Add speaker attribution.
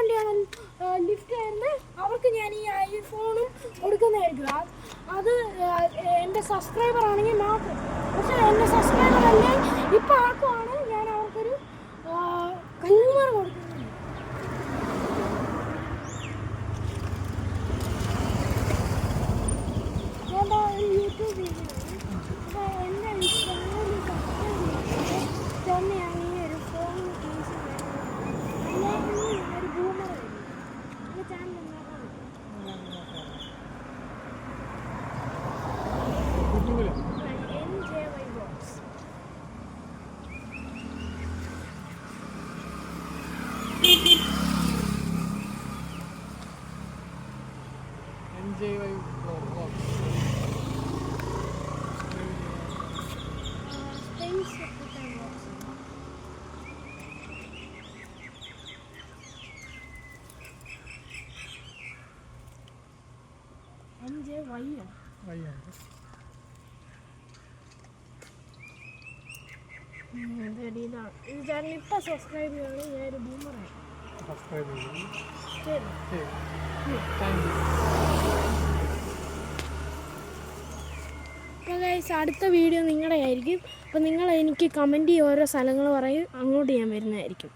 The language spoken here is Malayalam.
Speaker 1: വണ്ടിയാണ് ലിഫ്റ്റ് ആയിരുന്നു അവർക്ക് ഞാൻ ഈ ഐഫോണും കൊടുക്കുന്നതായിരിക്കും. അത് എൻ്റെ സബ്സ്ക്രൈബർ ആണെങ്കിൽ മാത്രം. പക്ഷേ എൻ്റെ സബ്സ്ക്രൈബർ അല്ലേ ഇപ്പം ആക്കുവാണ് ഞാൻ അവർക്കൊരു കൈമാർ കൊടുക്കുന്നത്. ഞാൻ ഒരു യൂട്യൂബ് വീഡിയോ അപ്പോൾ എൻ്റെ ചാനൽ സബ്സ്ക്രൈബ് ചെയ്തിട്ട് തന്നെയാണ് ഈ ഒരു ഫോൺ കേസ് അല്ലെങ്കിൽ ഒരു ബൂമറായിരുന്നു എൻ്റെ ചാനൽ ഉണ്ടാക്കാൻ NJY Vlogs.
Speaker 2: NJY Vlogs.
Speaker 1: Space African Vlogs. NJY ഇതാണ് ഈ ചാനൽ ഇപ്പം സബ്സ്ക്രൈബ് ചെയ്യണമെങ്കിൽ ഞാനൊരു ബൂമറായി
Speaker 2: സബ്സ്ക്രൈബ് ചെയ്യും.
Speaker 1: ശരി.
Speaker 2: Thank you.
Speaker 1: അപ്പോൾ ഗൈസ് അടുത്ത വീഡിയോ നിങ്ങളുടെ ആയിരിക്കും. അപ്പോൾ നിങ്ങൾ എനിക്ക് കമൻറ്റ് ചെയ്യും, ഓരോ സ്ഥലങ്ങൾ പറയും, അങ്ങോട്ട് ഞാൻ വരുന്നതായിരിക്കും.